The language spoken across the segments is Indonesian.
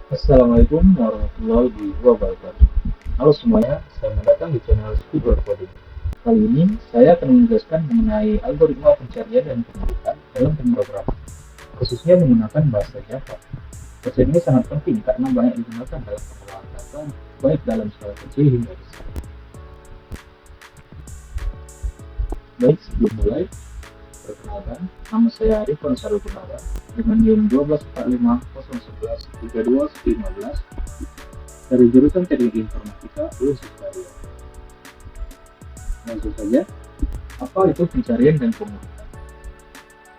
Assalamualaikum warahmatullahi wabarakatuh. Halo semuanya, selamat datang di channel Studio Coding. Kali ini saya akan menjelaskan mengenai algoritma pencarian dan penulisan dalam pemrograman, khususnya menggunakan bahasa Java. Konsep ini sangat penting karena banyak digunakan dalam pengolahan data, baik dalam skala kecil hingga besar. Baik, sebelum mulai, perkenalkan, nama saya Arif Ansarul Gunawan dengan NIM 124501132115 dari jurusan Teknik Informatika Universitas Syariah. Langsung saja, apa itu pencarian dan pemulihan?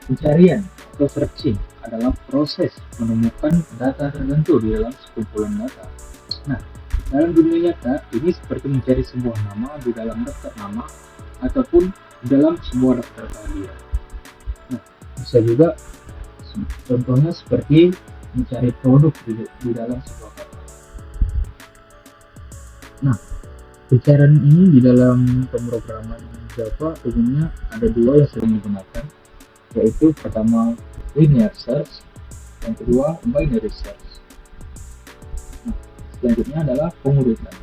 Pencarian atau searching adalah proses menemukan data tertentu di dalam sekumpulan data. Nah, dalam dunia nyata, ini seperti mencari sebuah nama di dalam daftar nama ataupun di dalam sebuah daftar kehadiran. Nah, bisa juga contohnya seperti mencari produk di dalam sebuah kata. Nah, pencarian ini di dalam pemrograman Java umumnya ada dua yang sering digunakan, yaitu pertama linear search, yang kedua binary search. Nah, selanjutnya adalah pengurutan.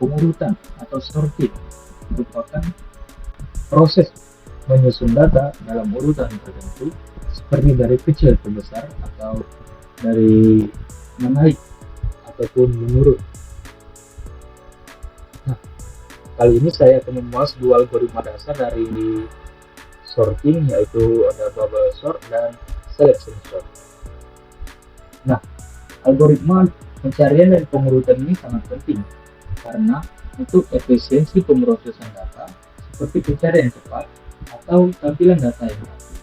Pengurutan atau sorting merupakan proses menyusun data dalam urutan tertentu seperti dari kecil ke besar atau dari menaik ataupun menurun. Nah, kali ini saya akan membahas dua algoritma dasar dari sorting, yaitu ada bubble sort dan selection sort. Nah, algoritma pencarian dan pengurutan ini sangat penting karena untuk efisiensi pemrosesan data seperti pencarian cepat atau tampilan data yang rapi.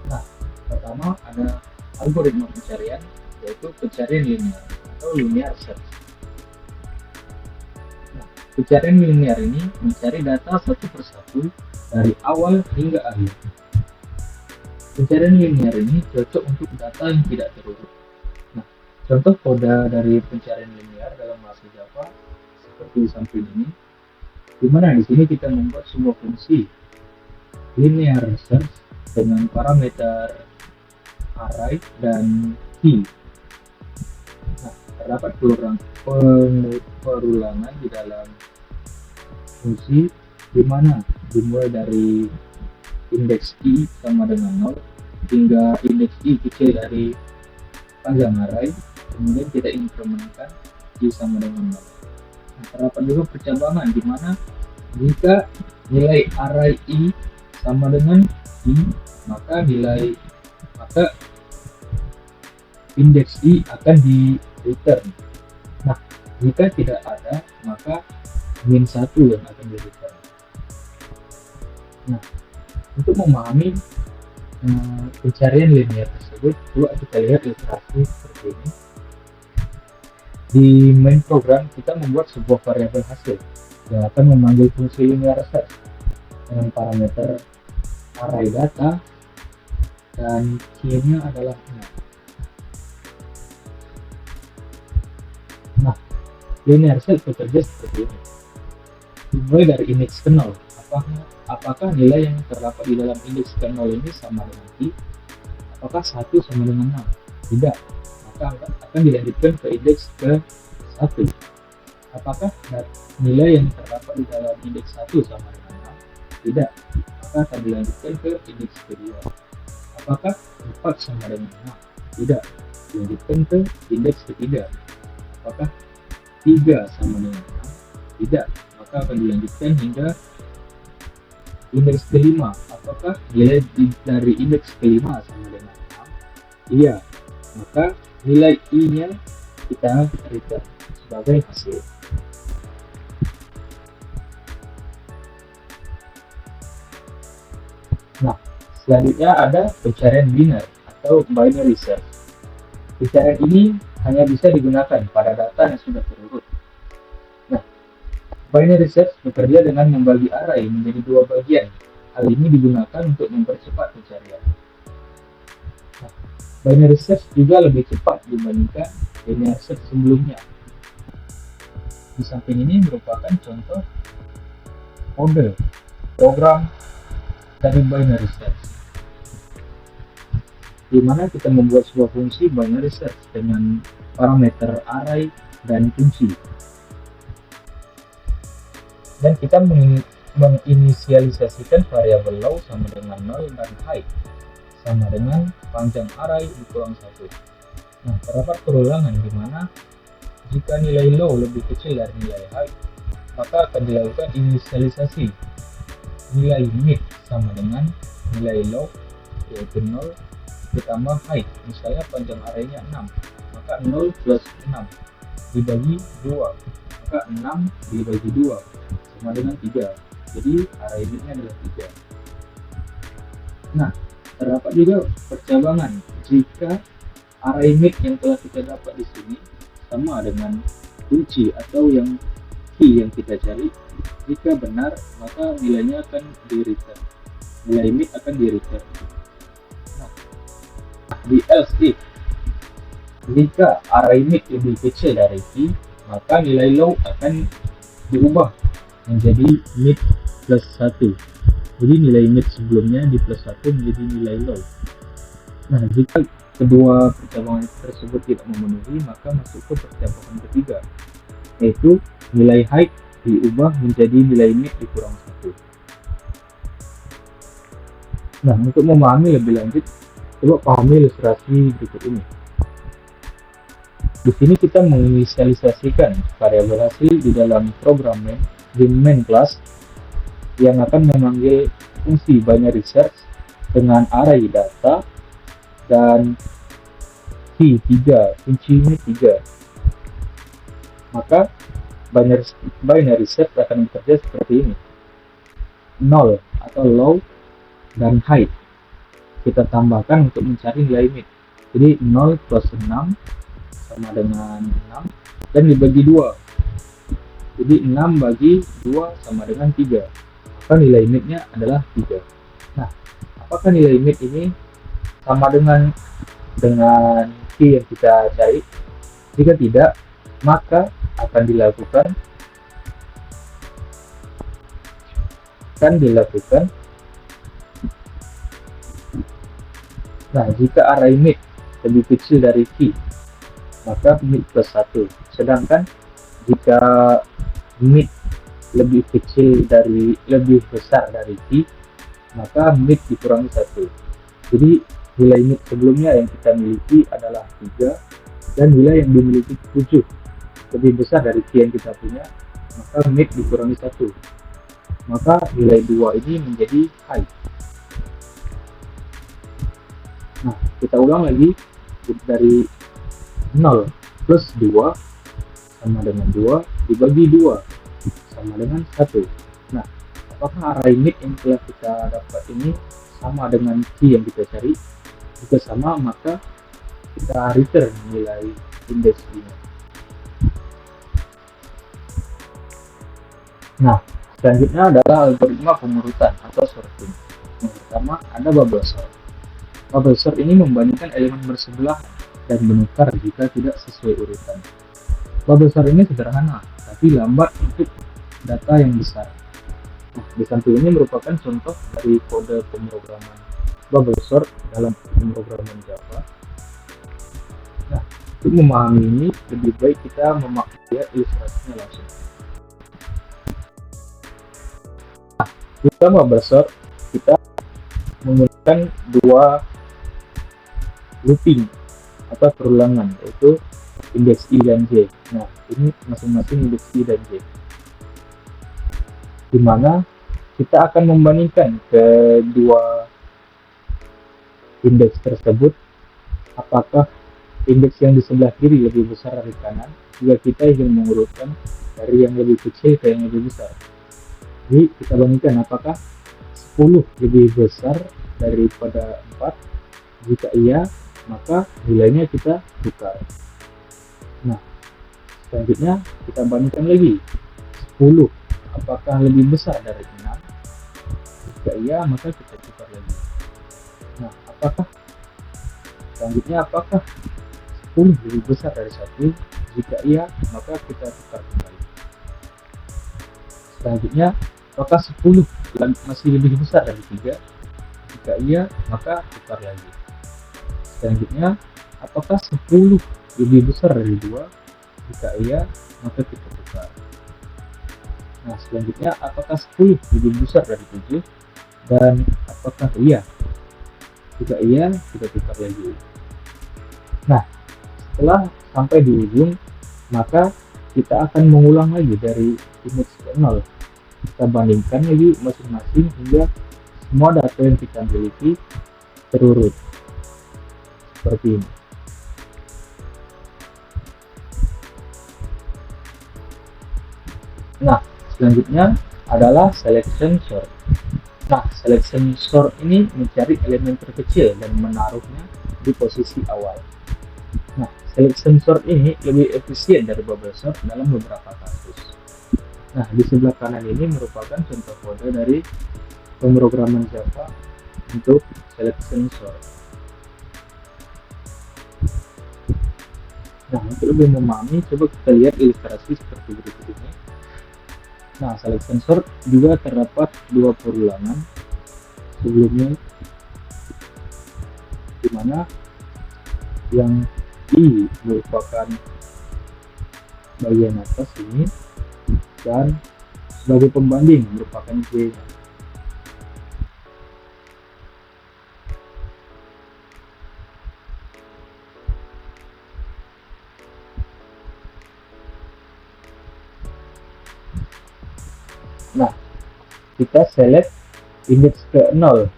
Nah, pertama ada algoritma pencarian, yaitu pencarian linear atau linear search. Nah, pencarian linear ini mencari data satu persatu dari awal hingga akhir. Pencarian linear ini cocok untuk data yang tidak terurut. Nah, contoh kode dari pencarian linear dalam bahasa Java seperti samping ini, di mana di sini kita membuat sebuah fungsi linear search dengan parameter array dan key. Nah, terdapat perulangan di dalam fungsi di mana dimulai dari indeks i sama dengan 0 hingga indeks i kecil dari panjang array, kemudian kita inkrementkan i sama dengan 0. Nah, terdapat juga percabangan di mana jika nilai array i sama dengan i, maka indeks i akan di return. Nah, jika tidak ada, maka -1 yang akan di return. Nah, untuk memahami pencarian linear tersebut, perlu kita lihat ilustrasi seperti ini. Di main program kita membuat sebuah variabel hasil yang akan memanggil fungsi linear search dengan parameter array data dan key-nya adalah 0. Nah, linear search bekerja seperti ini. Dimulai dari indeks ke 0. Apakah nilai yang terdapat di dalam indeks ke 0 ini sama dengan key? Apakah 1 sama dengan 6? Tidak. Maka akan dilanjutkan ke indeks ke 1. Apakah nilai yang terdapat di dalam indeks 1 sama dengan 6? Tidak. Maka akan dilanjutkan ke indeks kedua. Apakah 4 sama dengan 6? Tidak. Dilanjutkan ke indeks ketiga. Apakah 3 sama dengan 6? Tidak. Maka akan dilanjutkan hingga indeks kelima. Apakah nilai dari indeks kelima sama dengan 6? Iya. Maka nilai i-nya kita return sebagai hasil. Nah, selanjutnya ada pencarian binary atau binary search. Pencarian ini hanya bisa digunakan pada data yang sudah terurut. Nah, binary search bekerja dengan membagi array menjadi dua bagian. Hal ini digunakan untuk mempercepat pencarian. Nah, binary search juga lebih cepat dibandingkan linear search sebelumnya. Di samping ini merupakan contoh kode program dari binary search. di mana kita membuat sebuah fungsi binary search dengan parameter array dan kunci, dan kita menginisialisasikan variabel low sama dengan 0 dan height sama dengan panjang array dikurang 1. Nah, terdapat perulangan di mana jika nilai low lebih kecil dari nilai height, maka akan dilakukan inisialisasi nilai mid sama dengan nilai low, yaitu 0 ditambah height, misalnya panjang arraynya 6, maka 0 plus 6 dibagi 2, maka 6 dibagi 2 sama dengan 3, jadi array midnya adalah 3. Nah, terdapat juga percabangan jika array mid yang telah kita dapat di sini sama dengan kunci atau yang key yang kita cari. Jika benar, maka nilainya akan di return, nilai mid akan di return. Nah, di else if, jika array mid lebih kecil dari key, maka nilai low akan diubah menjadi mid plus 1. Jadi nilai mid sebelumnya di plus 1 menjadi nilai low. Nah, jika kedua percabangan tersebut tidak memenuhi, maka masuk ke percabangan ketiga, yaitu nilai height diubah menjadi nilai mid dikurang 1. Nah, untuk memahami lebih lanjut, coba pahami ilustrasi berikut ini. Di sini kita menginisialisasikan variabel hasil di dalam program main class yang akan memanggil fungsi binary search dengan array data dan key 3, kuncinya 3. Maka binary search akan bekerja seperti ini. 0 atau low dan height kita tambahkan untuk mencari nilai mid. Jadi 0 plus 6 sama dengan 6 dan dibagi 2. Jadi 6 bagi 2 sama dengan 3. Maka nilai midnya adalah 3. Nah, apakah nilai mid ini sama dengan key yang kita cari? Jika tidak, maka akan dilakukan nah, jika array mid lebih kecil dari key, maka mid plus 1. Sedangkan jika mid lebih besar dari key, maka mid dikurangi 1. Jadi nilai mid sebelumnya yang kita miliki adalah 3 dan nilai yang dimiliki 7 lebih besar dari key yang kita punya, maka mid dikurangi 1. Maka nilai 2 ini menjadi high. Nah, kita ulang lagi dari 0 plus 2 sama dengan 2 dibagi 2 sama dengan 1. Nah, apakah array mid yang telah kita dapat ini sama dengan key yang kita cari? Jika sama, maka kita return nilai indeks ini. Nah, selanjutnya adalah algoritma pengurutan atau sorting. Yang pertama ada bubble sort. Bubble sort ini membandingkan elemen bersebelah dan menukar jika tidak sesuai urutan. Bubble sort ini sederhana, tapi lambat untuk data yang besar. Nah, di samping ini merupakan contoh dari kode pemrograman bubble sort dalam pemrograman Java. Nah, untuk memahami ini, lebih baik kita memakai ilustrasinya langsung. Nah, kita bubble sort, kita menggunakan dua looping atau perulangan, yaitu indeks I dan J. Nah, ini masing-masing indeks I dan J, di mana kita akan membandingkan kedua indeks tersebut, apakah indeks yang di sebelah kiri lebih besar dari kanan jika kita ingin mengurutkan dari yang lebih kecil ke yang lebih besar. Jadi kita bandingkan apakah 10 lebih besar daripada 4. Jika iya, maka nilainya kita tukar. Nah, selanjutnya kita bandingkan lagi 10 apakah lebih besar dari 6. Jika iya, maka kita tukar lagi. Nah, apakah 10 lebih besar dari 1? Jika iya, maka kita tukar kembali. Selanjutnya, apakah 10 masih lebih besar dari 3? Jika iya, maka tukar lagi. Selanjutnya, apakah 10 lebih besar dari 2? Jika iya, maka kita tukar. Nah, selanjutnya, apakah 10 lebih besar dari 7? Dan apakah iya? Jika iya, kita tukar lagi. Nah, setelah sampai di ujung, maka kita akan mengulang lagi dari image ke 0. Kita bandingkan lagi masing-masing hingga semua data yang kita miliki terurut seperti ini. Nah, selanjutnya adalah selection sort. Nah, selection sort ini mencari elemen terkecil dan menaruhnya di posisi awal. Nah, selection sort ini lebih efisien dari bubble sort dalam beberapa kasus. Nah, di sebelah kanan ini merupakan contoh kode dari pemrograman Java untuk selection sort. Nah, untuk lebih memahami, coba kita lihat ilustrasi seperti berikut ini. Nah, selection sort juga terdapat dua perulangan sebelumnya, di mana yang I merupakan bagian atas ini dan sebagai pembanding merupakan J. Nah, kita select index ke 0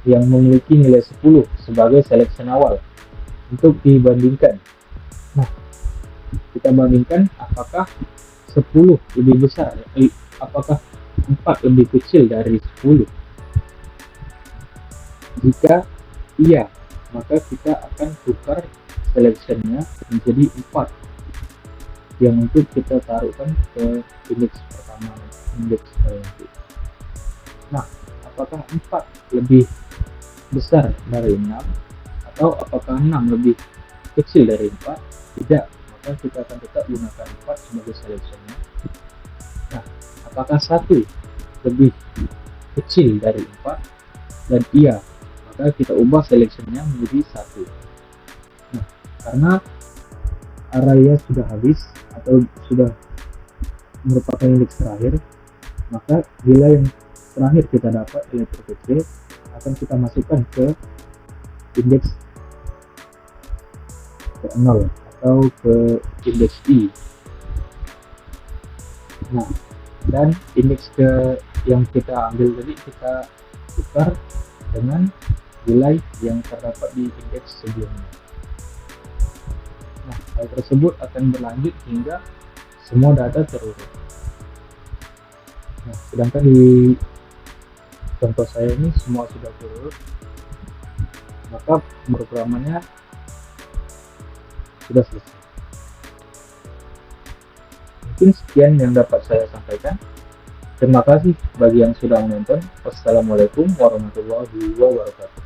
yang memiliki nilai 10 sebagai selection awal untuk dibandingkan. Nah, kita bandingkan apakah 10 lebih besar, apakah 4 lebih kecil dari 10. Jika iya, maka kita akan tukar selectionnya menjadi 4 yang untuk kita taruhkan ke indeks pertama, indeks nanti. Nah, apakah 4 lebih besar dari 6 atau apakah 6 lebih kecil dari 4? Tidak, maka kita akan tetap gunakan 4 sebagai seleksinya. Nah, apakah 1 lebih kecil dari 4? Dan iya, maka kita ubah seleksinya menjadi 1. Nah, karena arraynya sudah habis atau sudah merupakan indeks terakhir, maka nilai yang terakhir kita dapat nilai terkecil akan kita masukkan ke indeks ke 0 atau ke indeks I. Nah, dan indeks ke yang kita ambil tadi kita tukar dengan nilai yang terdapat di indeks sebelumnya. Nah, hal tersebut akan berlanjut hingga semua data terurut. Nah, sedangkan di contoh saya ini semua sudah terurut, maka pemrogramannya sudah selesai. Mungkin sekian yang dapat saya sampaikan. Terima kasih bagi yang sudah menonton. Wassalamualaikum warahmatullahi wabarakatuh.